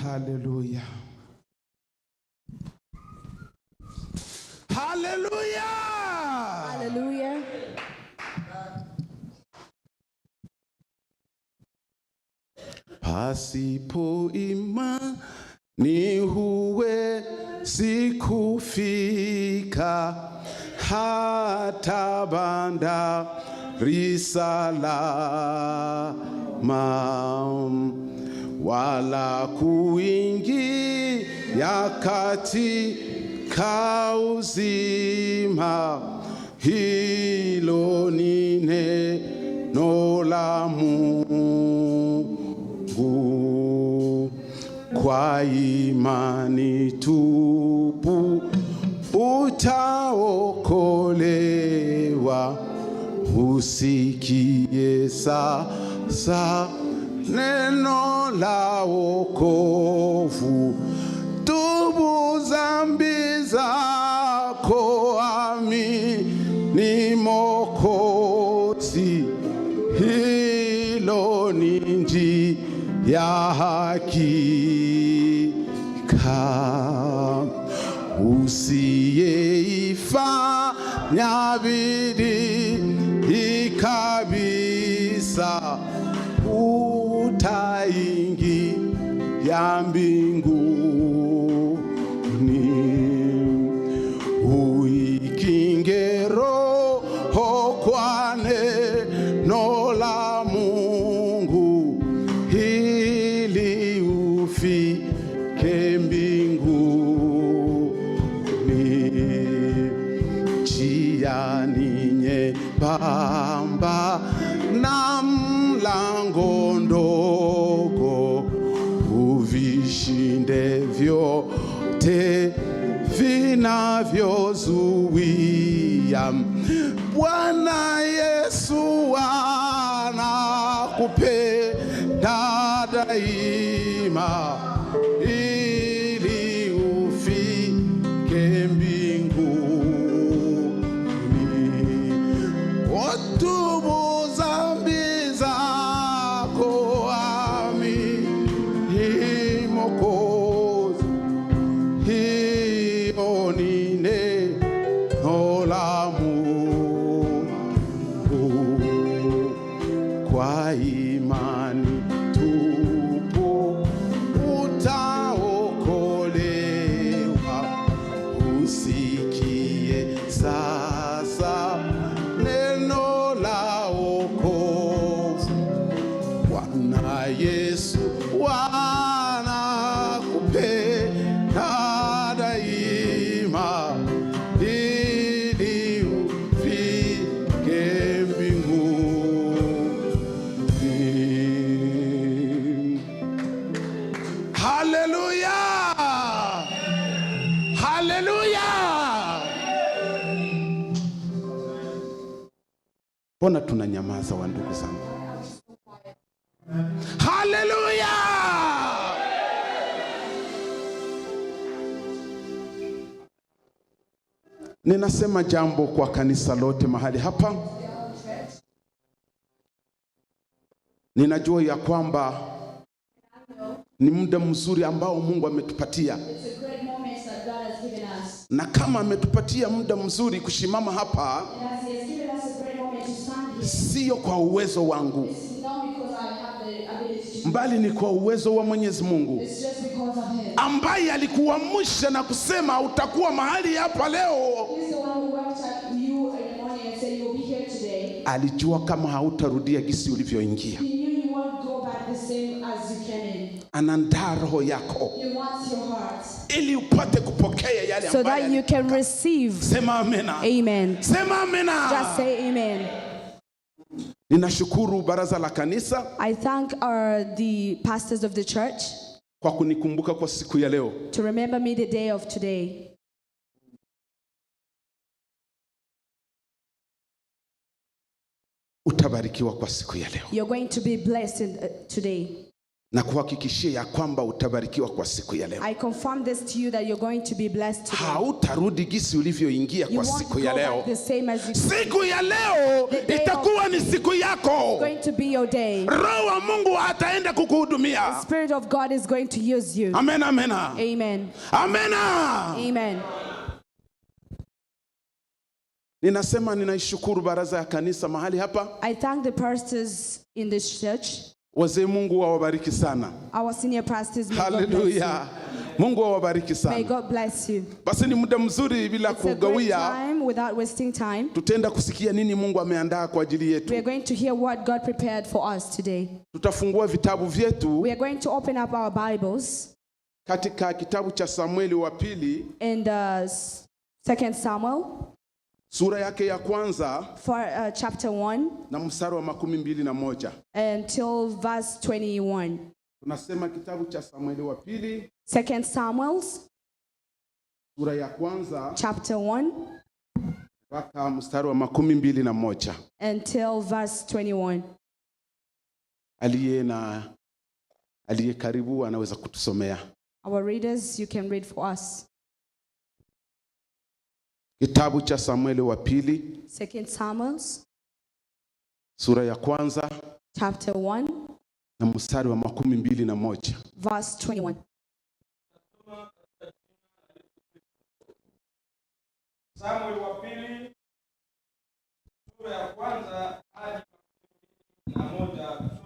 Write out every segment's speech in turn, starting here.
Hallelujah. Hallelujah. Hallelujah. Pasipo imani huwezi kufika hata bandari salama, wala kuingia katika uzima. Hilo ni neno la Mungu. Kwa imani tupu utaokolewa. Usikie sasa neno la wokovu. Tubu dhambi zako, amini Mwokozi. Hilo ni njia ya hakika. Usiyeifanya bidii kabisa, utaingia mbinguni. Uikinge roho kwa neno la Mungu, ili ufike mbinguni. Njia ni nyembamba na mlango ndogo, uvishinde vyote vinavyozuia. Bwana Yesu anakupenda daima, ili ufike mbinguni. Tubu dhambi zako, amini Mwokozi. Hiyo ni neno la Mungu. Kwa imani tupu utaokolewa. Usikie sasa neno la wokovu. Bwana Yesu anakupenda daima, ili ufike mbinguni. Hallelujah. Hallelujah. Mbona tunanyamaza wa ndugu zangu? Hallelujah. Ninasema jambo kwa kanisa lote mahali hapa. Ninajua ya kwamba ni muda mzuri ambao Mungu ametupatia, na kama ametupatia muda mzuri kushimama hapa, sio kwa uwezo wangu, mbali ni kwa uwezo wa Mwenyezi Mungu, ambaye alikuamsha na kusema utakuwa mahali hapa leo. Alijua kama hautarudia gisi ulivyoingia. Anaandaa roho yako ili upate kupokea yale so that you can receive. Sema amena. Amen. Sema amena. Just say amen. Ninashukuru baraza la kanisa, I thank the pastors of the church kwa kunikumbuka kwa siku ya leo. To remember me the day of today. Utabarikiwa kwa siku ya leo. You're going to be blessed today. na kuhakikishia ya kwamba utabarikiwa kwa siku ya leo. I confirm this to you that you're going to be blessed today. Hautarudi gisi ulivyoingia kwa siku ya leo. The same as you. Siku ya leo itakuwa ni siku yako. Going to be your day. Roho wa Mungu ataenda kukuhudumia. The Spirit of God is going to use you. Amen, amen. Amen. Amen. Amen. Ninasema ninaishukuru baraza ya kanisa mahali hapa. I thank the pastors in this church. Wazee, Mungu awabariki sana. Our senior pastors, may God bless you. Hallelujah. Mungu awabariki sana. May God bless you. Basi ni muda mzuri bila It's a great kugawia. time without wasting time. Tutaenda kusikia nini Mungu ameandaa kwa ajili yetu. We are going to hear what God prepared for us today. Tutafungua vitabu vyetu We are going to open up our Bibles katika kitabu cha Samueli wa pili, in the 2 Samuel sura yake ya kwanza for chapter 1 na mstari wa 21 until verse 21. Tunasema kitabu cha Samueli wa pili, 2 Samuel sura ya kwanza chapter 1 mpaka mstari wa 21. until verse 21. Aliye karibu anaweza kutusomea. Our readers, you can read for us. Kitabu cha Samueli wa pili, 2 Samuel sura ya kwanza chapter 1 na mstari wa 21. verse 21. Samueli wa pili sura ya kwanza hadi 21.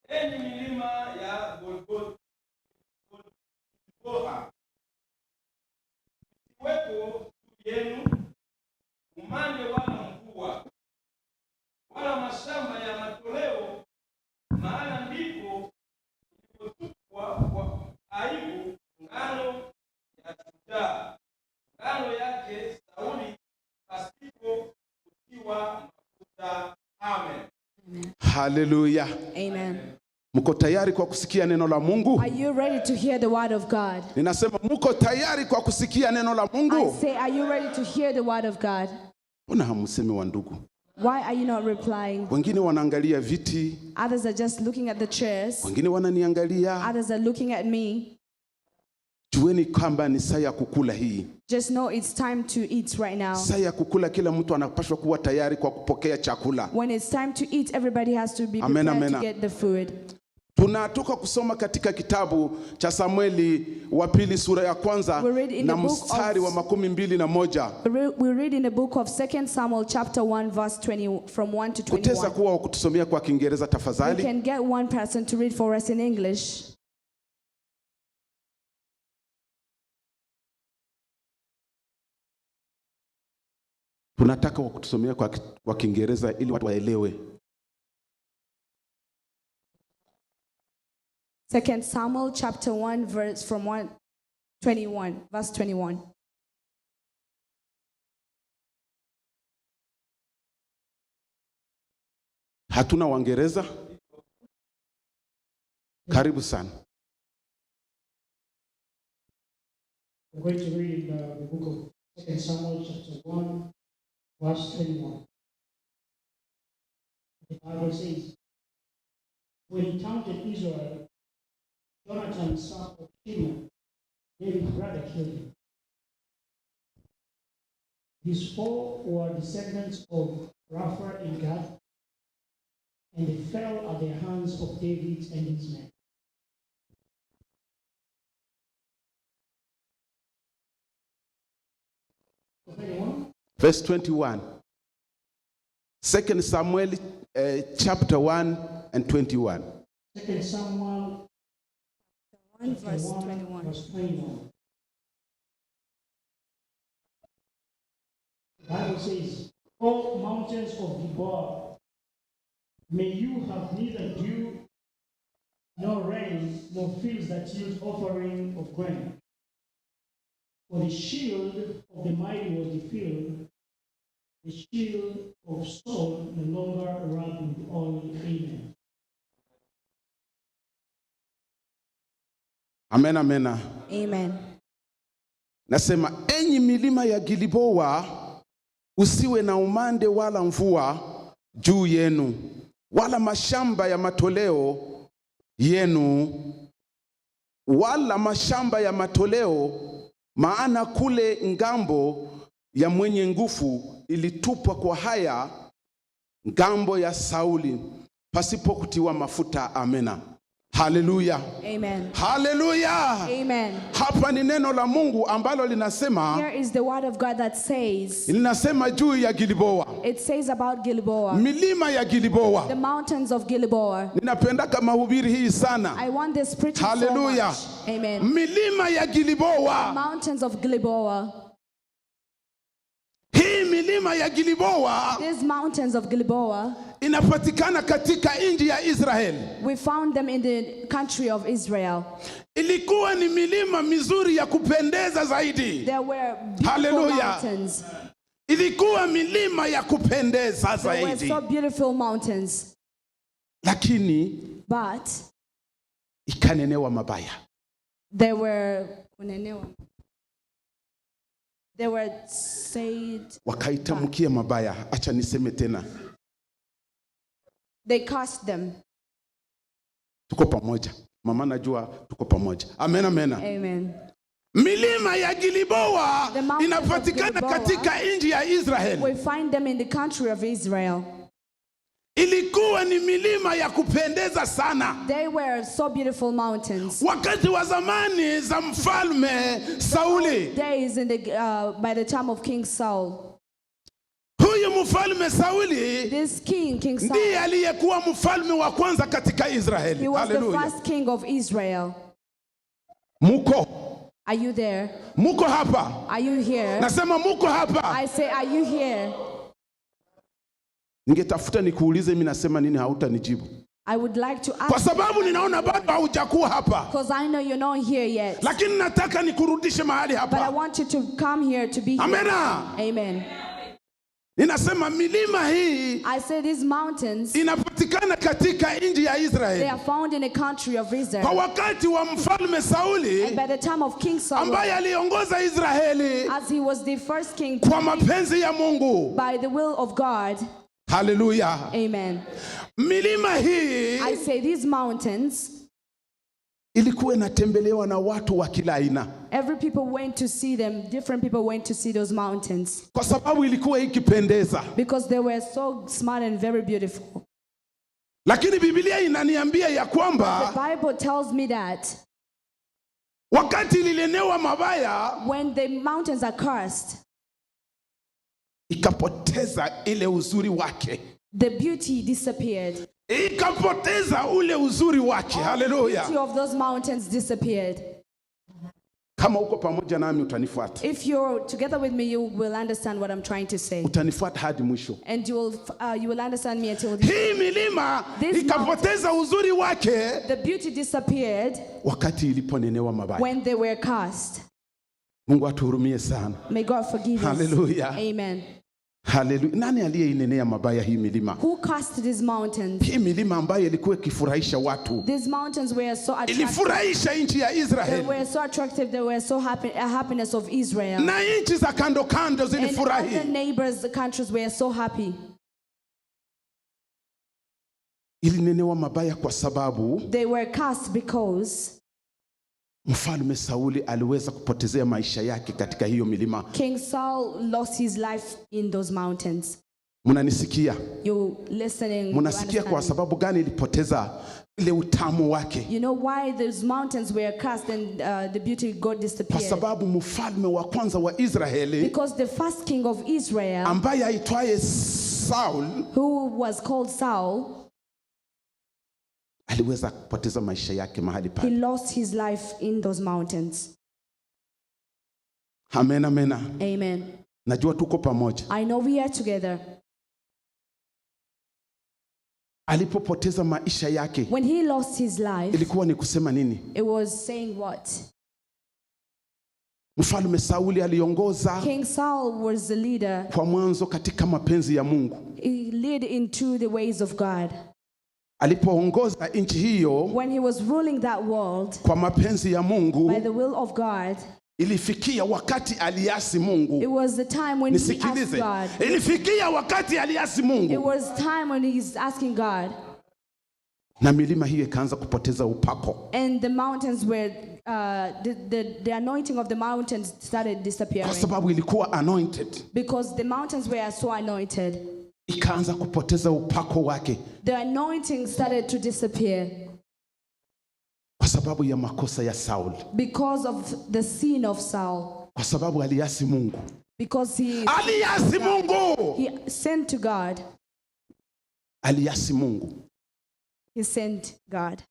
Enyi milima ya Golgotha, isiwepo juu yenu umande wala mvua wala mashamba ya matoleo, maana ndipo ilipotupwa kwa aibu ngano ya shujaa, ngano yake Sauli, pasipo kutiwa mafuta. Amen. Hallelujah. Amen. Mko tayari kwa kusikia neno la Mungu? Are you ready to hear the word of God? Ninasema mko tayari kwa kusikia neno la I Mungu? say, are you ready to hear the word of God? Mbona hamsemi wa ndugu? Why are you not replying? Wengine wanaangalia viti, Others are just looking at the chairs. wengine wananiangalia. Others are looking at me. Jueni kwamba ni saa ya kukula hii. Just know it's time to eat right now. Saa ya kukula, kila mtu anapaswa kuwa tayari kwa kupokea chakula. When it's time to eat, everybody has to be Amen, prepared amen. to get the food. Tunatoka kusoma katika kitabu cha Samueli wa pili sura ya kwanza We read in na the book mstari wa 21. We read in the book of 2 Samuel chapter 1 verse 20 from 1 to Kutesa 21. kuwa kutusomea kwa Kiingereza We tafadhali. can get one person to read for us in English. Tunataka wa kutusomea kwa Kiingereza ili watu waelewe. 2 Samuel chapter 1 verse from 21 verse 21. Hatuna Waingereza? Karibu sana. I'm going to read the book of 2 Samuel chapter 1 verse 21. The Bible says, when he counted Israel, Jonathan, son of Shimon, David's brother, killed him. These four were descendants of Rapha and Gad, and they fell at the hands of David and his men. Verse 21. 2 Samuel chapter 1 and 21. 2 Samuel 1 verse 1, 21. verse 21. The Bible says, O mountains of Gilboa, may you have neither dew nor rain, nor fields that yield offering of grain. For the shield of the mighty was defiled, the shield of Saul no longer rubbed with oil. Amen. Amen, amen. Amen. Nasema enyi milima ya Gilboa, usiwe na umande wala mvua juu yenu, wala mashamba ya matoleo yenu, wala mashamba ya matoleo, maana kule ngambo ya mwenye nguvu ilitupwa kwa haya ngambo ya Sauli pasipo kutiwa mafuta. Amena. Haleluya. Amen. Haleluya. Amen. Hapa ni neno la Mungu ambalo linasema, Here is the word of God that says, linasema juu ya Gilboa, it says about Gilboa, milima ya Gilboa. the mountains of Gilboa. Ninapenda kama mahubiri hii sana. I want this preaching so Hallelujah. much. Amen. Milima ya Gilboa. Mountains of Gilboa. Hii milima ya Gilboa These mountains of Gilboa, inapatikana katika nchi ya Israeli. we found them in the country of Israel. Ilikuwa ni milima mizuri ya kupendeza zaidi. There were beautiful Hallelujah. mountains. Ilikuwa milima ya kupendeza There were zaidi. so beautiful mountains. Lakini But ikanenewa mabaya. they were said, Wakaitamkia mabaya. Acha niseme tena. they cast them. Tuko pamoja. Mama najua tuko pamoja. Amen, amen. Amen. Milima ya Gilboa The mountains of inapatikana Gilboa, katika nchi ya Israeli. we find them in the country of Israel. Ilikuwa ni milima ya kupendeza sana. They were so beautiful mountains. Wakati wa zamani za mfalme Sauli, Days in the by the time of King Saul. huyu mfalme Sauli This king Saul, ndiye aliyekuwa mfalme wa kwanza katika Israeli. he was the Hallelujah. first king of Israel. Muko? Are you there? Muko hapa? Are you here? Nasema muko hapa. I say, are you here? Ningetafuta nikuulize mimi nasema nini, hautanijibu. I would like to Kwa ask, sababu ninaona bado haujakuwa hapa. because I know you're not here yet. Lakini nataka nikurudishe mahali But I hapa. want you to come here to be here. Amena. Amen. Ninasema milima hii I say these mountains, inapatikana katika nchi ya they Israeli. are found in the country of Kwa Israel. wakati wa mfalme Sauli And by the time of King Saul, ambaye aliongoza Israeli as he was the first king kwa mapenzi ya Mungu. by the will of God. Haleluya. Amen. Milima hii I say these mountains, ilikuwa inatembelewa na watu wa kila aina, every people went to see them. Different people went to see those mountains kwa sababu ilikuwa ikipendeza. because they were so smart and very beautiful. Lakini Biblia inaniambia ya The kwamba Bible tells me that wakati ilinenewa mabaya, when the mountains are cursed, ikapoteza ile uzuri wake, the beauty disappeared. ikapoteza ule uzuri wake. The Haleluya. beauty of those mountains disappeared. Kama uko pamoja nami utanifuata, If you're together with me, you will understand what I'm trying to say. utanifuata hadi mwisho. And you will understand me until the Hii milima This ikapoteza uzuri wake beauty disappeared wakati iliponenewa mabaya. when they were cast. Mungu atuhurumie sana. May God forgive us. Hallelujah. Amen. Haleluya. Nani aliyeinenea mabaya hii milima? Who cast these mountains? Hii milima ambayo ilikuwa ikifurahisha watu, These mountains were so attractive. ilifurahisha nchi ya They Israeli, were so attractive. They were so happy. A happiness of Israel. na nchi za kando kando And other zilifurahi. neighbors, the countries were so happy. Ilinenewa mabaya kwa sababu They were cast because mfalme Sauli aliweza kupotezea maisha yake katika hiyo milima. King Saul lost his life in those mountains. Mnanisikia? You listening? You Mnasikia kwa understand? sababu gani ilipoteza ile utamu wake? You know why those mountains were cast and the beauty of God Kwa disappeared? sababu mfalme wa kwanza wa Israeli Because the first king of Israel, ambaye aitwaye Saul who was called Saul, aliweza kupoteza maisha yake mahali he pale. lost his life in those mountains. Amen, amen. Amen. Najua tuko pamoja. I know we are together. Alipopoteza maisha yake When he lost his life, ilikuwa ni kusema nini? it was saying what? Mfalme Sauli aliongoza King Saul was the leader. kwa mwanzo katika mapenzi ya Mungu. He led into the ways of God. Alipoongoza nchi hiyo When he was ruling that world kwa mapenzi ya Mungu, by the will of God, ilifikia wakati aliasi Mungu. It was the time when he asked Nisikilize. God. Ilifikia wakati aliasi It Mungu. was time when he's asking God. Na milima hiyo ikaanza kupoteza upako. And the mountains were, the anointing of the mountains started disappearing. Kwa sababu ilikuwa anointed. Because the mountains were so anointed. Ikaanza kupoteza upako wake. The anointing started to disappear. Kwa sababu ya makosa ya Saul. Because of the sin of Saul. Kwa sababu aliasi Mungu. Because Aliasi Mungu. he sinned to God. Aliasi Mungu. He sinned God.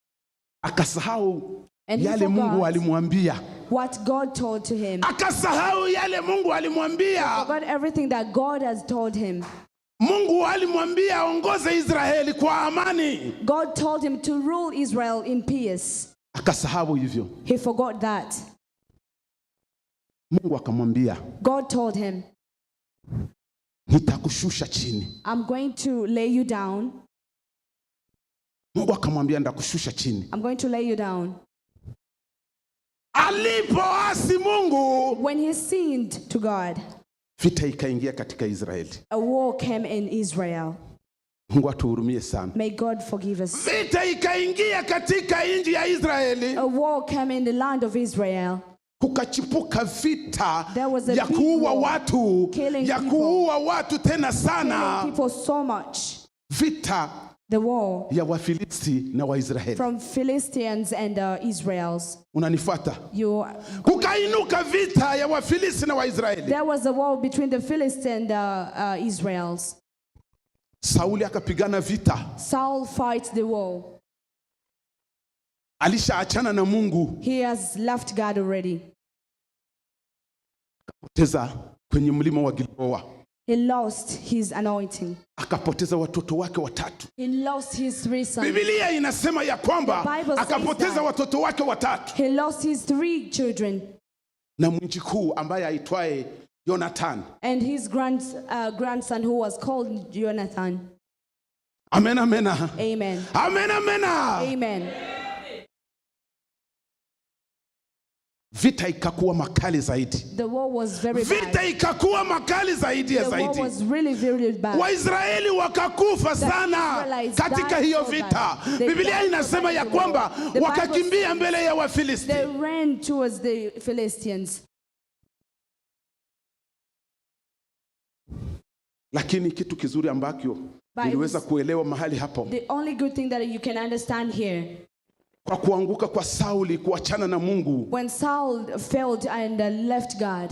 Akasahau And he yale Mungu forgot alimwambia. what God told to him. Akasahau yale Mungu alimwambia. Forgot everything that God has told him. Mungu alimwambia aongoze Israeli kwa amani. God told him to rule Israel in peace. Akasahau hivyo. He forgot that. Mungu akamwambia, God told him, nitakushusha chini. I'm going to lay you down. Mungu akamwambia ndakushusha chini. I'm going to lay you down. Alipoasi Mungu, When he sinned to God, vita ikaingia katika Israeli. a war came in Israel. Mungu atuhurumie sana. May God forgive us. Vita ikaingia katika nchi ya Israeli. A war came in the land of Israel. Kukachipuka vita There was a ya big kuua war, watu, killing ya people. kuua watu tena Killing sana. people so much. Vita The war ya Wafilisti na Waisraeli. from Philistines and Israels. Unanifuata? Kukainuka vita ya Wafilisti na Waisraeli. There was a war between the Philistines and Israels. Sauli akapigana vita. Saul fights the war. Alishaachana na Mungu. He has left God already. Akapoteza kwenye mlima wa Gilboa. He lost his anointing. Akapoteza watoto wake watatu. He lost his 3 sons. Biblia inasema ya kwamba The Bible says akapoteza that. watoto wake watatu. He lost his 3 children. Na mjukuu ambaye aitwaye Jonathan. And his grandson who was called Jonathan. Amen, amen. Amen. Amen, amen. Amen. Vita ikakuwa makali zaidi. The war was very Vita bad. ikakuwa makali zaidi ya The war zaidi. was really, very bad. Waisraeli wakakufa sana Israelites katika died hiyo so vita. bad. They Biblia died inasema so ya bad. kwamba The Bible wakakimbia says mbele ya Wafilisti. They ran towards the Philistines. Lakini kitu kizuri ambacho niliweza kuelewa mahali hapo, The only good thing that you can understand here, kwa kuanguka kwa Sauli, kuachana na Mungu, when Saul failed and left God,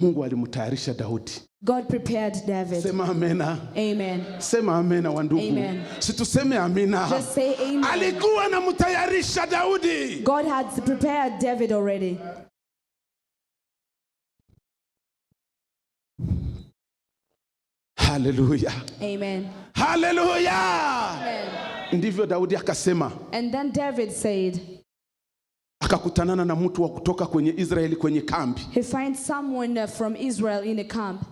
Mungu alimtayarisha Daudi. God prepared David. Sema amena. Amen. Sema amena wandugu. Amen. Situseme amina. Just say amen. Alikuwa anamtayarisha Daudi. God had prepared David already. Hallelujah. Amen. Hallelujah. Amen. Ndivyo Daudi akasema. And then David said, akakutanana na mtu wa kutoka kwenye Israeli kwenye kambi. he finds someone from Israel in a camp.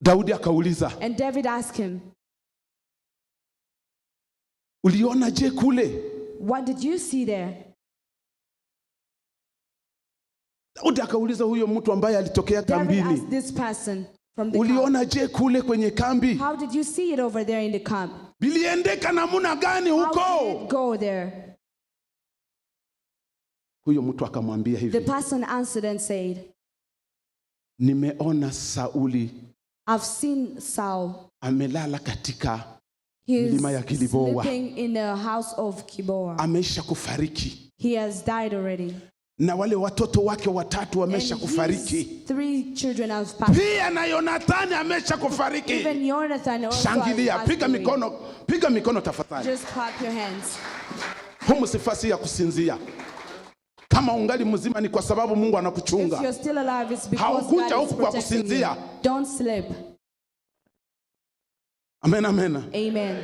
Daudi akauliza, And David asked him, uliona je kule? what did you see there? Daudi akauliza huyo mtu ambaye alitokea David kambini, asked this person from the camp, uliona je kule kwenye kambi? how did you see it over there in the camp? Biliendeka namuna gani How huko? did it go there? Huyo mtu akamwambia The hivi, person answered and said, nimeona Sauli I've seen Saul. amelala katika He's milima ya Gilboa. sleeping in the house of Gilboa. Ameisha kufariki. He has died already. Na wale watoto wake watatu wamesha And kufariki. his 3 children have passed. Pia na Yonathani amesha kufariki. Even Jonathan also has Shangilia, passed piga away. mikono, piga mikono tafadhali. Just clap your hands. Humu sifasi ya kusinzia. Kama ungali mzima ni kwa sababu Mungu If anakuchunga. you're still alive, it's because Haukuja God is huku kwa protecting you. kusinzia. Don't sleep. Amen, amen. Amen.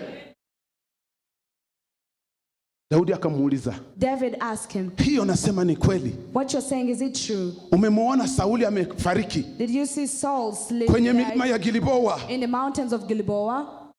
Daudi akamuuliza, David asked him, hiyo nasema ni kweli? what you're saying, is it true? Umemwona Sauli amefariki Did you see Saul sleep kwenye milima ya Gilboa? in the mountains of Gilboa?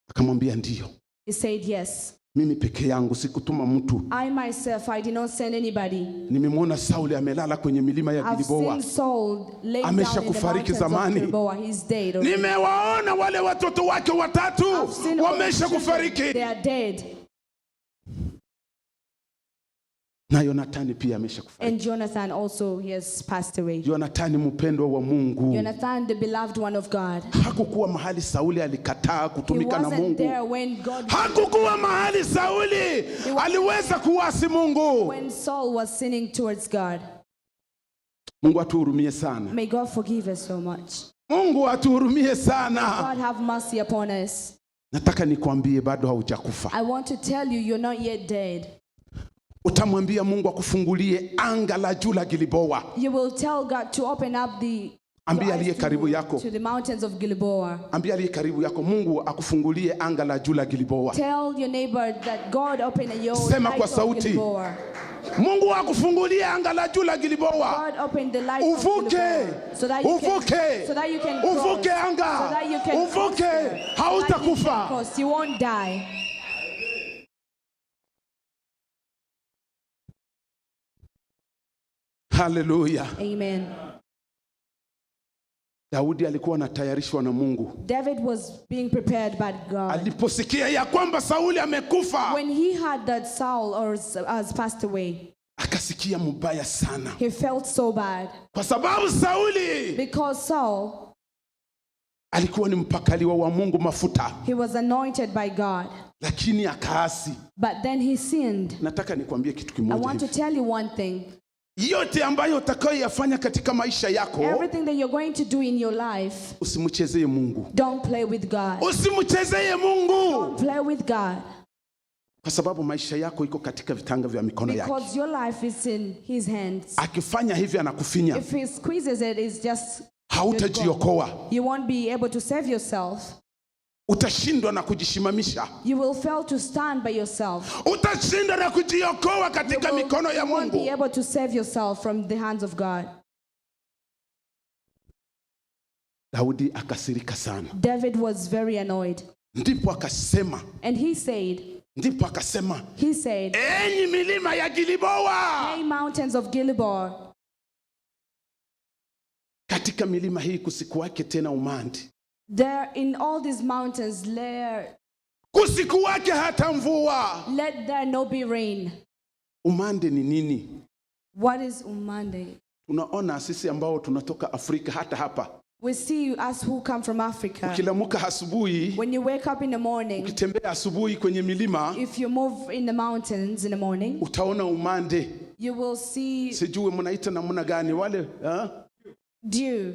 Akamwambia ndiyo. He said yes. Mimi peke yangu sikutuma mtu. I myself, I did not send anybody. Nimemwona Sauli amelala kwenye milima ya I've Gilboa. seen Saul laid down Amesha in the kufariki mountains of zamani. Gilboa. He's dead already. Nimewaona wale watoto wake watatu I've seen all wamesha the children. kufariki. They are dead. Na Yonathani pia amesha kufariki. And Jonathan also, he has passed away. Yonathani mpendwa wa Mungu. Jonathan, the beloved one of God. Hakukuwa mahali Sauli alikataa He kutumika na wasn't Mungu. there when God, Hakukuwa mahali Sauli aliweza kuasi Mungu. when Saul was sinning towards God. Mungu atuhurumie sana. May God forgive us so much. Mungu atuhurumie sana. God have mercy upon us. Nataka nikwambie bado haujakufa. I want to tell you, you're not yet dead. Utamwambia Mungu akufungulie anga la juu la Gilboa. You will tell God to open up the Ambia aliye eyes karibu yako. to the mountains of Gilboa. Ambia aliye karibu yako, Mungu akufungulie anga la juu la Gilboa. Tell your neighbor that God open your Sema kwa light of sauti. Gilboa. Mungu akufungulie anga la juu la Gilboa. God open the light of Uvuke. Gilboa so that you can, Uvuke. so that you can cross, Uvuke anga. so that you can cross Uvuke. there, so that you can Hautakufa. cross. You won't die. Hallelujah. Amen. Daudi alikuwa anatayarishwa na Mungu. David was being prepared by God. Aliposikia ya kwamba Sauli amekufa, When he heard that Saul has passed away, akasikia mbaya sana. he felt so bad Kwa sababu Sauli because Saul, alikuwa ni mpakaliwa wa Mungu mafuta, he was anointed by God, lakini akaasi. but then he sinned. Nataka nikwambie kitu I kimoja want to hivi. tell you one thing. Yote ambayo utakayoyafanya katika maisha yako, Everything that you're going to do in your life, usimchezee Mungu. don't play with God. Usimchezee Mungu. Don't play with God. Kwa sababu maisha yako iko katika vitanga vya mikono yake. Because your life is in his hands. Akifanya hivi anakufinya. If he squeezes it, it's just Hautajiokoa. you won't be able to save yourself. Utashindwa na kujishimamisha. You will fail to stand by yourself. Utashindwa na kujiokoa You katika mikono ya won't be Mungu. able to save yourself from the hands of God. Daudi akasirika sana. David was very annoyed. Ndipo akasema, And he said, enyi milima ya Gilboa. "Hey, mountains of Gilboa, Katika milima hii kusikuwake tena umande. there in all these mountains, Kusikuwake hata mvua. let there no be rain." Umande ni nini? What is umande? Tunaona sisi ambao tunatoka Afrika hata hapa. We see us who come from Africa. Ukilamuka asubuhi, When you wake up in the morning, ukitembea asubuhi kwenye milima, if you move in the mountains in the morning, utaona umande. you will see Sijui mnaita namna gani wale, dew.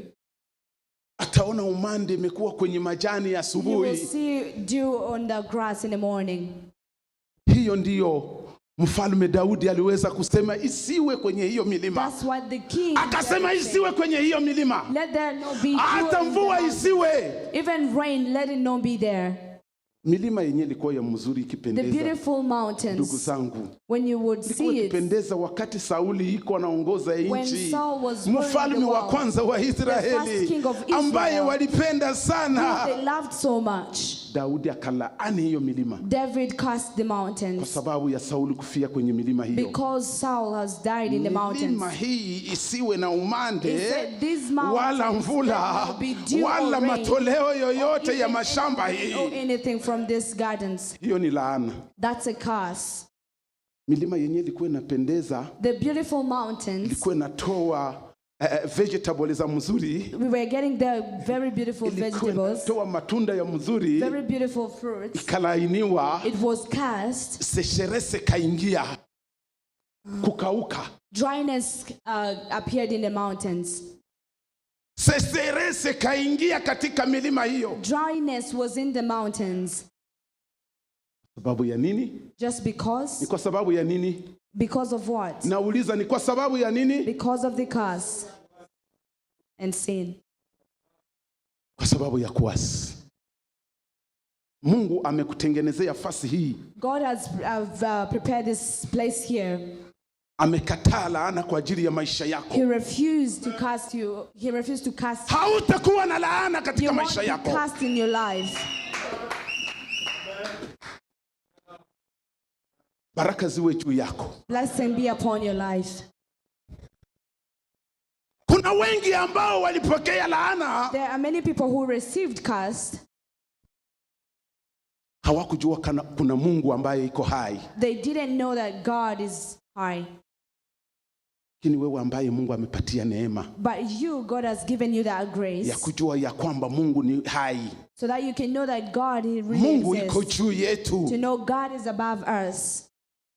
ataona umande imekuwa kwenye majani ya You will asubuhi. see dew on the grass in the morning. Hiyo ndiyo Mfalme Daudi aliweza kusema isiwe kwenye hiyo milima. That's what the king Akasema said. isiwe kwenye hiyo milima. Let there no be dew Hata in the mvua mountains. isiwe. Even rain, let it not be there. Milima yenyewe ilikuwa ya mzuri The ikipendeza. beautiful Ndugu mountains, zangu, when you would ilikuwa see it, ikipendeza wakati Sauli iko anaongoza when nchi. Saul was ruling the Mfalme wa world, kwanza wa the first Israeli king of Israel, ambaye walipenda who sana. they loved so much. Daudi akalaani hiyo milima David cursed the kwa mountains sababu ya Sauli kufia kwenye milima hiyo. because Saul has died in the mountains. Milima hii isiwe na He umande said, "These mountains, wala mvula there will be dew wala or rain, matoleo yoyote ya even mashamba anything or hii. anything from these gardens." Hiyo ni laana. That's a curse. Milima yenyewe ilikuwa inapendeza, The beautiful mountains, ilikuwa inatoa vegetables za mzuri, we were getting the very beautiful ilikuwa vegetables, inatoa matunda ya mzuri, very beautiful fruits. ikalainiwa, It was cast. sesherese kaingia, kukauka. Dryness appeared in the mountains. Sesherese kaingia katika milima hiyo. Dryness was in the mountains. Sababu ya nini? Just Ni because? kwa sababu ya nini? Because of what? Nauliza, ni kwa sababu ya nini? Because of the curse and sin. Kwa sababu ya kuasi. Mungu amekutengenezea fasi hii. God has prepared this place here. Amekataa laana kwa ajili ya maisha yako. He refused to cast you. He refused to cast you. Hautakuwa na laana katika You maisha won't be yako. cast in your life. Baraka ziwe juu yako. Blessing be upon your life. Kuna wengi ambao walipokea laana. There are many people who received curse. Hawakujua kuna Mungu ambaye iko hai. They didn't know that God is high. Lakini wewe ambaye Mungu amepatia neema. But you, God has given you that grace. Ya kujua ya kwamba Mungu ni hai. So that you can know that God really Mungu exists. iko juu yetu. To know God is above us.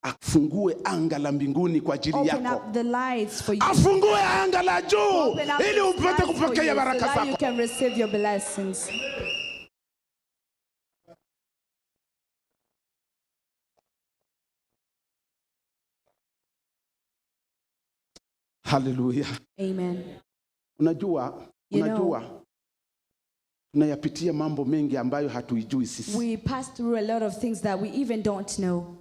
Afungue anga la mbinguni kwa ajili yako. Open up the lights for you. Afungue anga la juu ili upate kupokea baraka zako. So that you can receive your blessings. Hallelujah. Amen. Unajua tunayapitia mambo mengi ambayo hatuijui sisi. We pass through a lot of things that we even don't know.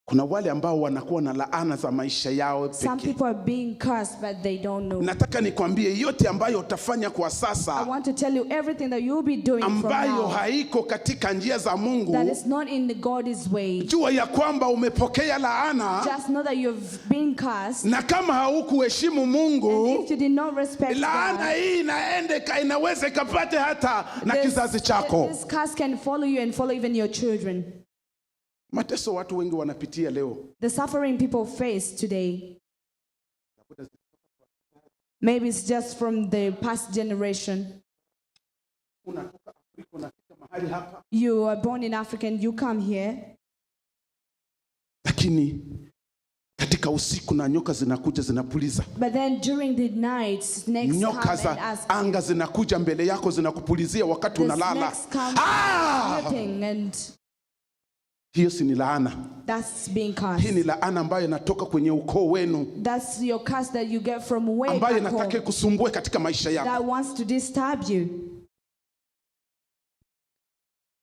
Kuna wale ambao wanakuwa na laana za maisha yao pekee. Some people are being cursed but they don't know. Nataka nikwambie yote ambayo utafanya kwa sasa, I want to tell you everything that you'll be doing from ambayo now haiko katika njia za Mungu. that is not in God's way. Jua ya kwamba umepokea laana. Just know that you've been cursed. Na kama haukuheshimu Mungu, And if you did not respect laana God, hii inaweza ikapate hata na kizazi chako. This curse can follow you and follow even your children. Mateso watu wengi wanapitia leo. The suffering people face today, maybe it's just from the past generation. You are born in Africa and you come here. Lakini katika usiku na nyoka zinakuja zinapuliza. But then during the night, snakes nyoka come za and ask. anga zinakuja mbele yako zinakupulizia wakati unalala. The snakes come dripping and hiyo si ni laana. that's being cursed. Hii ni laana ambayo inatoka kwenye ukoo wenu. That's your curse that you get from way ambayo back inataka home. kusumbue katika maisha That yako. wants to disturb you.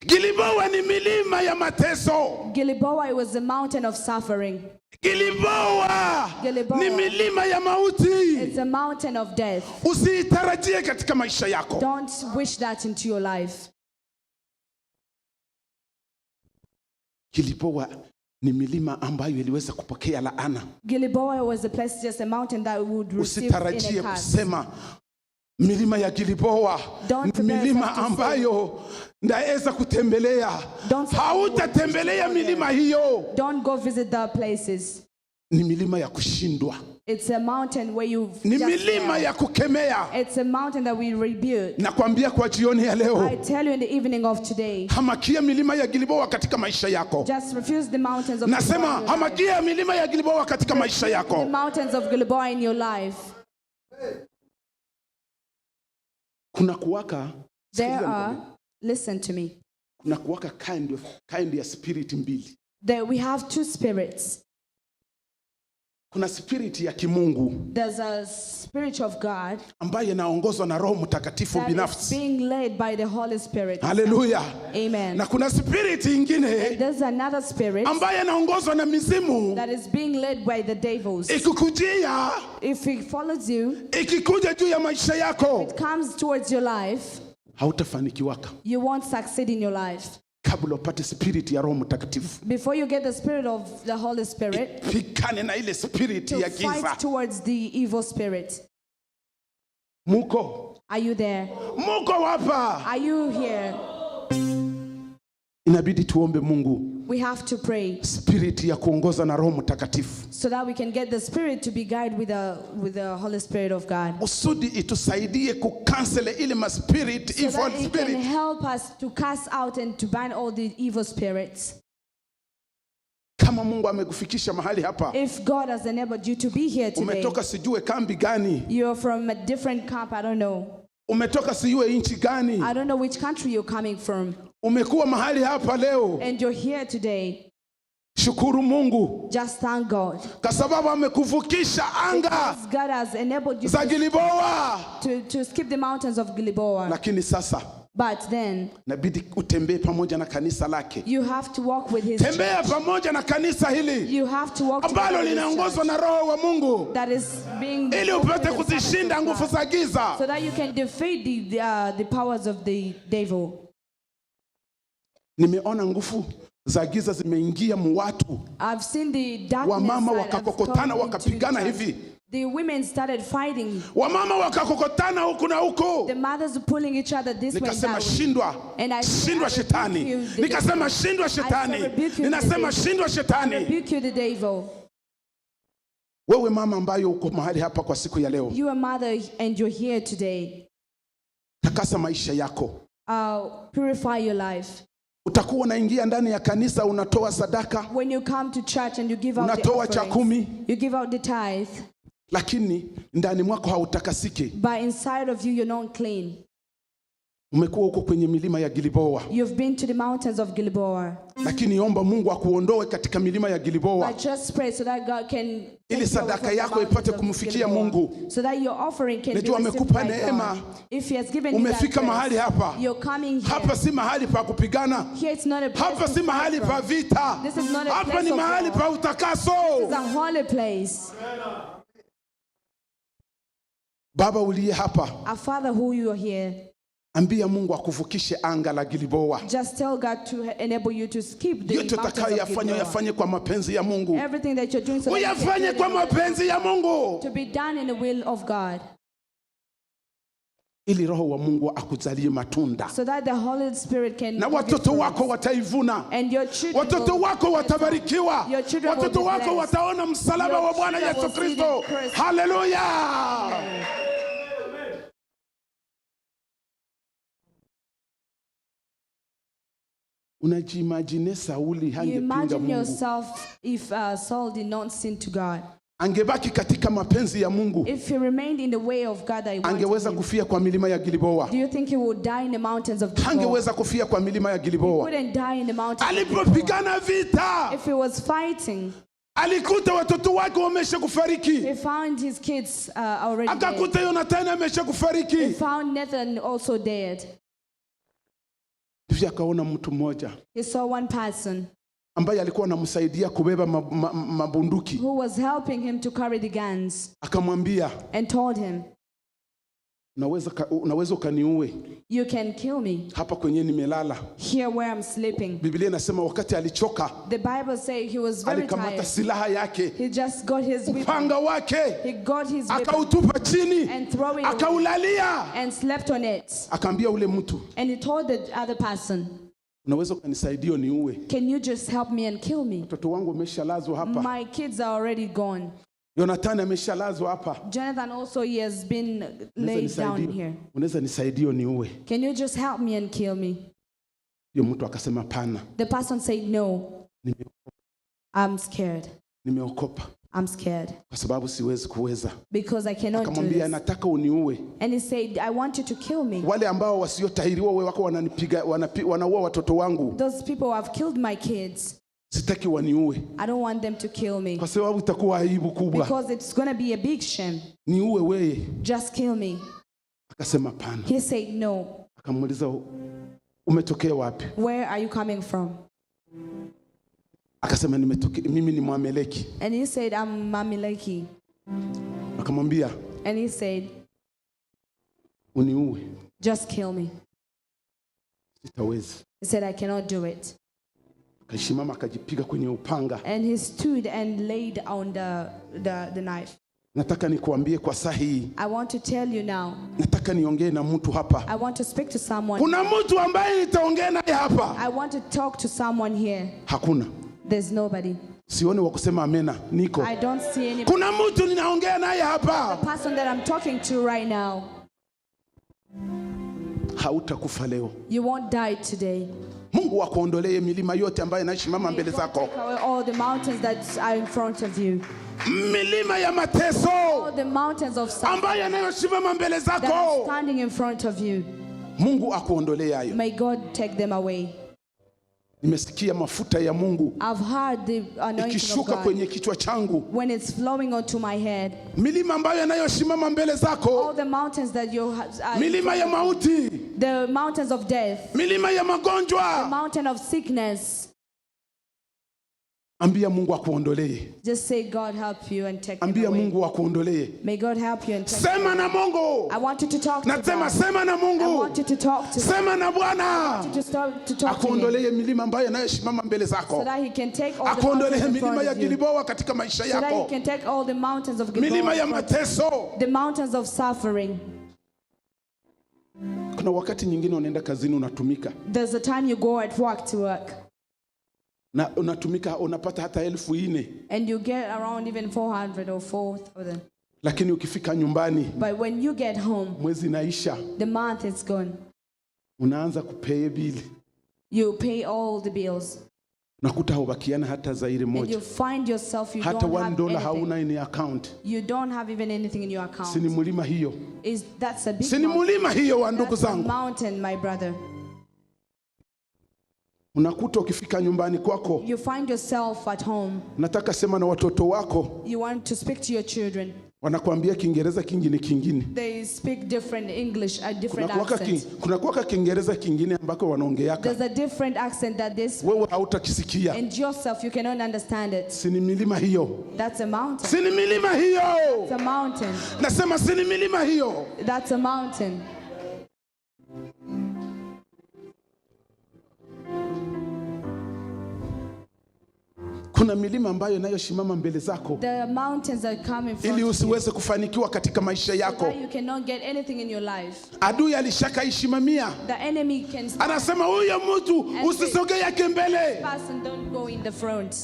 Gilboa ni milima ya mateso. Gilboa was a mountain of suffering. Gilboa ni milima ya mauti. It's a mountain of death. Usitarajie katika maisha yako. Don't wish that into your life. Gilboa ni milima ambayo iliweza kupokea laana. Gilboa was a place, just a mountain that would receive in Usitarajie a curse. kusema milima ya Gilboa milima ambayo ndaweza kutembelea. Hautatembelea milima hiyo. Don't go visit the places. Ni milima ya kushindwa. It's a mountain where you ni milima ya kukemea. It's a mountain that we rebuke. Nakwambia kwa jioni ya leo, I tell you in the evening of today, hamakia milima ya Gilboa katika maisha yako. just refuse the mountains of Nasema Gilboa in your hamakia milima ya Gilboa katika maisha life. yako. The mountains of Gilboa in your life. Kuna kuwaka, There are, listen to me, kuna kuwaka kind ya spirit mbili. there we have two spirits. Kuna spirit ya kimungu There's a spirit of God ambaye inaongozwa na Roho Mtakatifu that is binafsi. being led by the Holy Spirit. Hallelujah. Amen. Na kuna spirit ingine There's another spirit ambaye inaongozwa na mizimu. that is being led by the devils. Ikikujia, If it follows you, ikikuja juu ya maisha yako, it comes towards your life, hautafanikiwaka you won't succeed in your life. kabla upate spirit ya Roho Mtakatifu. Before you get the spirit of the Holy Spirit, Pikane na ile spirit to ya giza. fight towards the evil spirit. Muko? Are you there? Muko hapa? Are you here? Inabidi tuombe Mungu We have to pray spirit ya kuongoza na Roho Mtakatifu, so that we can get the spirit to be guided with the Holy Spirit of God. usudi itusaidie kukansele ile ma spirit, So evil that it can spirit. help us to cast out and to ban all the evil spirits. Kama Mungu amekufikisha mahali hapa, If God has enabled you to be here today, umetoka sijue kambi gani, you're from a different camp, I don't know. umetoka sijue nchi gani, I don't know which country you're coming from. umekuwa mahali hapa leo, And you're here today, shukuru Mungu just thank God. kwa sababu amekuvukisha anga Because God has enabled you za Gilboa. to skip the mountains of Gilboa. Lakini sasa But then, nabidi utembee pamoja na kanisa lake. you have to walk with His Tembea church. pamoja na kanisa hili You have to walk ambalo together with His linaongozwa church na Roho wa Mungu, that is being ili upate kuzishinda nguvu za giza. so that you can defeat the powers of the devil. Nimeona nguvu za giza zimeingia watu, I've seen the darkness wamama side have wakakokotana come into the wakapigana church. hivi, The women started fighting. wamama wakakokotana huku na huko. The mothers were pulling each other this way and Nikasema that way. shindwa, And I said, shindwa I rebuke shetani. you, the Nikasema shindwa I said, shetani. rebuke you, Ninasema the shindwa I shetani. rebuke you, the devil. Wewe mama ambayo uko mahali hapa kwa siku ya leo, You are a mother and you're here today. takasa maisha yako. Purify your life. Utakuwa unaingia ndani ya kanisa, unatoa sadaka, When you come to church and you give out the unatoa cha offerings, 10, you give out the tithe, lakini ndani mwako hautakasiki. but inside of you, you're not clean. Umekuwa huko kwenye milima ya Gilboa, You've been to the mountains of Gilboa. lakini omba Mungu akuondoe katika milima ya Gilboa, But just pray so that God can ili take you away sadaka from the yako mountains ipate of kumfikia Gilboa, Mungu. so that your offering can be Najua received amekupa by neema. God. If He has given you that Umefika mahali grace, hapa. you're coming here. Hapa si mahali pa kupigana. Here it's not a place Hapa to si fight mahali from. pa vita. This is not a Hapa place ni of mahali war. pa It's utakaso. a holy place. Baba uliye hapa, Our Father who you are here, ambia Mungu akuvukishe anga la Gilboa. just tell God to enable you to skip the Yote mountains utakayoyafanya of yafanye kwa mapenzi ya Mungu. Gilboa. Everything that you're doing so that you can Uyafanye do kwa the will- mapenzi ya Mungu, to be done in the will of God, ili Roho wa Mungu akuzalie matunda, so that the Holy Spirit can na give you watoto fruits. wako wataivuna. And your children Watoto will wako watabarikiwa. Your children will Watoto be wako blessed. wataona msalaba Your wa Bwana children Yesu will see the Kristo. Christ. Haleluya! Unajimagine Sauli You hangepinga imagine Mungu, yourself if Saul did not sin to God. angebaki katika mapenzi ya Mungu, If he remained in the way of God that he wanted angeweza him, kufia kwa milima ya Gilboa. do you think he would die in the mountains of Gilboa? Hangeweza kufia kwa milima ya He Gilboa. wouldn't die in the mountains of Gilboa. Alipopigana vita, If he was fighting, alikuta watoto wake wamesha kufariki, he found his kids already dead. akakuta Yonathani amesha He kufariki. found Nathan also dead. Hivi akaona mtu mmoja He saw one person ambaye alikuwa anamsaidia kubeba mabunduki, who was helping him to carry the guns akamwambia, and told him, unaweza ukaniue you can kill me hapa kwenye nimelala. here where I'm sleeping. Biblia inasema wakati alichoka, The Bible says he was very alikamata tired. silaha yake, He just got his weapon. upanga wake, He got his weapon akautupa chini, and throw it away akaulalia, and slept on it. akaambia ule mtu, And he told the other person, unaweza ukanisaidia niue, can you just help me and kill me? mtoto wangu ameshalazwa hapa, My kids are already gone. Yonathani ameshalazwa hapa, Jonathan also, he has been laid down here. unaweza nisaidia niue? Can you just help me and kill me? Hiyo mtu akasema pana, The person said, no, I'm scared. nimeokopa I'm scared kwa sababu siwezi kuweza. because I cannot do Akamwambia this. nataka uniue. And he said, I want you to kill me. Wale ambao wasiotahiriwa wewe wako wananipiga, wanaua watoto wangu, Those people who have killed my kids, sitaki waniue I don't want them to kill me kwa sababu itakuwa aibu kubwa. because it's going to be a big shame. Niue wewe. Just kill me. Akasema pana. He said, no. Akamuuliza umetokea wapi? Where are you coming from? Akasema mimi ni Mwameleki. And he said, I'm Mamileki. Akamwambia And he said, uniue. just kill me. Sitawezi. He said, I cannot do it. Akashimama akajipiga kwenye upanga. And he stood and laid on the knife. Nataka nikuambie kwa saa hii, I want to tell you now, nataka niongee na mtu hapa. I want to speak to someone. Kuna mtu ambaye nitaongea naye hapa? I want to talk to someone here. Hakuna. There's nobody. Sioni wa kusema amena. Niko. I don't see any Kuna mtu ninaongea naye hapa. person that I'm talking to right now. Hautakufa leo. You won't die today. Mungu akuondolee milima yote ambayo inasimama mbele zako. Take away all the mountains that are in front of you. Milima ya mateso All the mountains of suffering ambayo yanayosimama mbele that are zako. standing in front of you. Mungu akuondolee hayo. May God take them away. Nimesikia mafuta ya Mungu I've heard the anointing of ikishuka God kwenye kichwa changu. when it's flowing onto my head. Milima ambayo yanayosimama mbele All zako. the mountains that you are, Milima ya mauti, the mountains of death, milima ya the magonjwa, mountain of sickness, Ambia Mungu akuondolee. Just say, God help you and take it Ambia away. Mungu akuondolee. May God help you and take it Sema away. na Mungu. I want you to talk to Nasema God. sema na I Mungu. want you to talk to God. Sema na Bwana. I want you to start to talk to Him. Akuondolee milima ambayo inayosimama mbele So zako. that He can take all the Akuondolee mountains in milima front ya of you. Gilboa katika maisha So that He yako. can take all the mountains of Gilboa. Milima ya in front of you. mateso. The mountains of suffering. Kuna wakati nyingine unaenda kazini unatumika. There's a time you go at work to work. Na unatumika unapata hata 4,000. And you get around even 400 or 4,000. Lakini ukifika nyumbani But when you get home, mwezi inaisha, the month is gone. unaanza kupay bill. You pay all the bills. Nakuta hubakiana hata zaire And you moja. find yourself you Hata don't $1 have anything. hauna in account. You don't have even anything in your Si ni account. mulima hiyo? That's a big Si ni mountain. mulima hiyo wa ndugu That's a zangu? mountain, my brother. Unakuta ukifika nyumbani kwako, You find yourself at home. nataka sema na watoto wako, You want to speak to your children. wanakuambia Kiingereza kingine kingine. They speak different English, a different accent. Kuna kuwaka Kiingereza kingine ambako wanaongeaka. There's a different accent that they speak. Wewe hautakisikia. And yourself, you cannot understand it. Si ni milima hiyo? That's a mountain. Si ni milima hiyo? It's a mountain. Nasema si ni milima hiyo? That's a mountain. Kuna milima ambayo inayosimama mbele zako The mountains that come in front ili of you. usiweze kufanikiwa katika maisha yako. That you cannot get anything in your life. Adui alishakaishimamia. The enemy can stand. Anasema huyo mtu usisogee yake mbele. Person don't go in the front.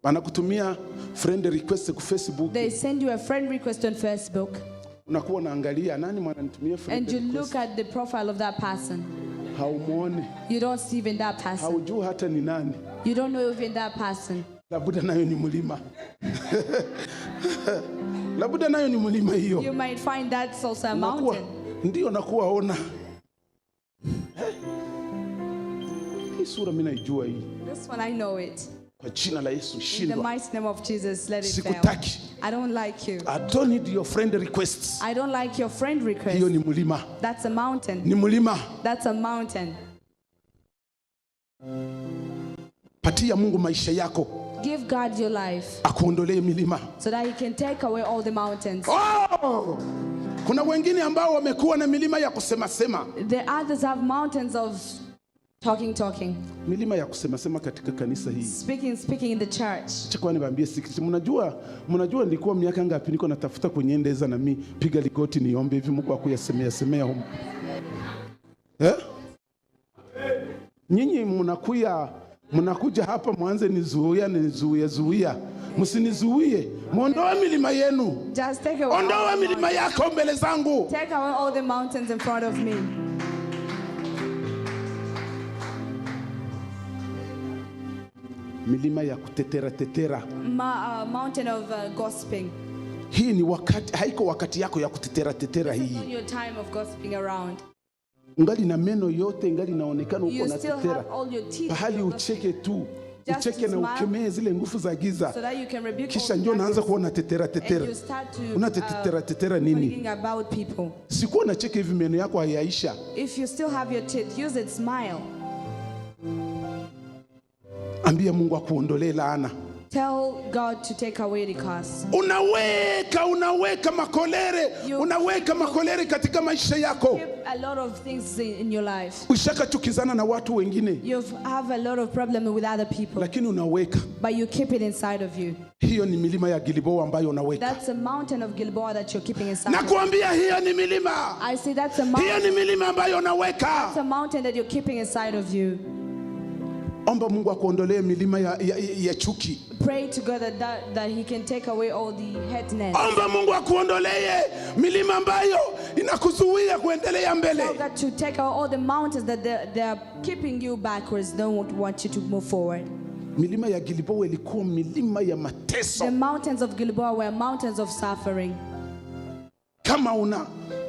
Wanakutumia friend request ku Facebook. They send you a friend request on Facebook. Unakuwa unaangalia nani mwananitumia friend And you request. look at the profile of that person. Haumuoni. You don't see even that person. Haujui hata ni nani. You don't know even that person. Labuda nayo ni mlima. Labuda nayo ni mlima hiyo. You might find that's also a Unakuwa, mountain. ndio nakuwa ona. Hii sura mimi naijua hii. This one I know it. Kwa jina la Yesu In the shindwa. mighty name of Jesus, let it fail. Sikutaki. I don't like you. I don't need your friend requests. I don't like your friend request. Hiyo ni mlima. That's a mountain. Ni mlima. That's a mountain. Patia Mungu maisha yako. Give God your life Akuondolee milima. so that He can take away all the mountains. Oh! Kuna wengine ambao wamekuwa na milima ya kusema sema. The others have mountains of talking. Milima ya kusema sema katika kanisa hii. Speaking in the church. Acha kwa niwaambie secret. Mnajua nilikuwa miaka ngapi niko natafuta kwenye ndeza na mimi piga ligoti niombe hivi Mungu akuyasemea huko. Nyinyi mnakuja hapa mwanze nizuia. Msinizuie. Muondoe milima yenu. Just take away. Ondoa milima yako mbele zangu. Take away all the mountains in front of me. Milima ya kutetera. Mountain of gossiping. Hii ni wakati, haiko wakati yako ya kutetera It's hii. not your time of gossiping around. Ungali na meno yote, ingali naonekana uko You na still have tetera. all your teeth. Pahali You're ucheke tu. Just Ucheke na smile. ukemee zile nguvu za giza. so that you can rebuke Kisha all ndio the naanza darkness. kuona tetera. And you start to Unatetera nini? thinking about people. Sikuwa nacheka hivi meno yako hayaisha. If you still have your teeth, use it, smile. Ambia Mungu akuondolee laana. Tell God to take away the curse. Unaweka makolere katika maisha yako. Keep a lot of things in your life. Ushakachukizana na watu wengine. You have a lot of problems with other people, Lakini unaweka. but you keep it inside of you. Hiyo ni milima ya Gilboa ambayo unaweka. That's a mountain of Gilboa that you're keeping inside of you. Nakuambia hiyo ni milima. I say that's a Hiyo mountain. ni milima ambayo unaweka. That's a mountain that you're keeping inside of you. Omba Mungu akuondolee milima ya chuki. Pray to God that He can take away all the headness. Omba Mungu akuondolee milima ambayo inakuzuia kuendelea mbele. Tell God to take away all the mountains that they're keeping you backwards, don't want you to move forward. Milima ya Gilboa ilikuwa milima ya The mateso. mountains of Gilboa were mountains of suffering.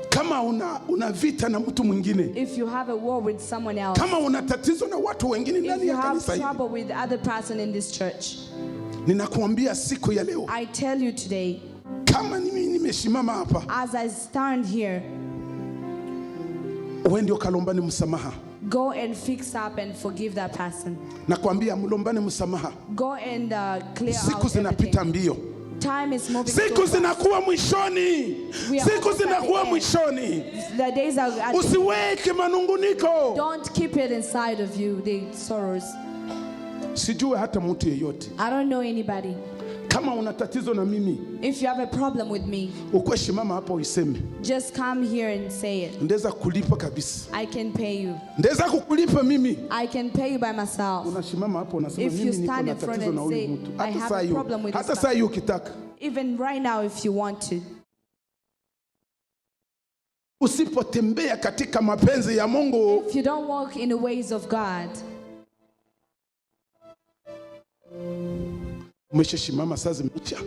Kama una vita na mtu mwingine. If you have a war with someone else, Kama una tatizo na watu wengine if ndani you ya have kanisa hili. trouble with the other person in this church, Ninakuambia siku ya leo. I tell you today, Kama nimesimama hapa. as I stand here, Wewe ndio kalombani msamaha. Go and fix up and forgive that person. Nakwambia mlombane msamaha. Go and clear Siku out zinapita everything. mbio. Time is moving Siku so fast. zinakuwa mwishoni. We are Siku almost at zinakuwa the end. mwishoni. The days are at the end. Usiweke manunguniko. Don't keep it inside of you, the sorrows. Sijue hata mtu yeyote. I don't know anybody. Kama una tatizo na mimi, If you have a problem with me, ukwe shimama hapo uiseme. just come here and say it. Ndeza kulipa kabisa. I can pay you. Ndeza kukulipa mimi. I can pay you by myself. Unasimama hapo unasema If you mimi niko stand na in front tatizo and na huyu say, mtu. I Hata have saa a hiyo. problem with this Hata saa hiyo ukitaka. Even right now if you want to. Usipotembea katika mapenzi ya Mungu, If you don't walk in the ways of God, umeshashimama saa zimeisha.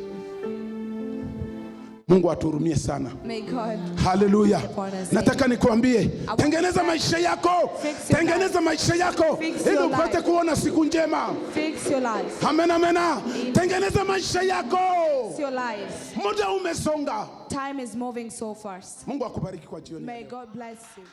Mungu atuhurumie sana. may God Haleluya. upon us. Nataka nikuambie, tengeneza maisha yako. Fix your Tengeneza maisha yako Fix ili your upate life. kuona siku njema. fix your life. Amen, amena. Tengeneza maisha yako. Fix your life. Muda umesonga. Time is moving so fast. Mungu akubariki kwa jioni. May God bless you.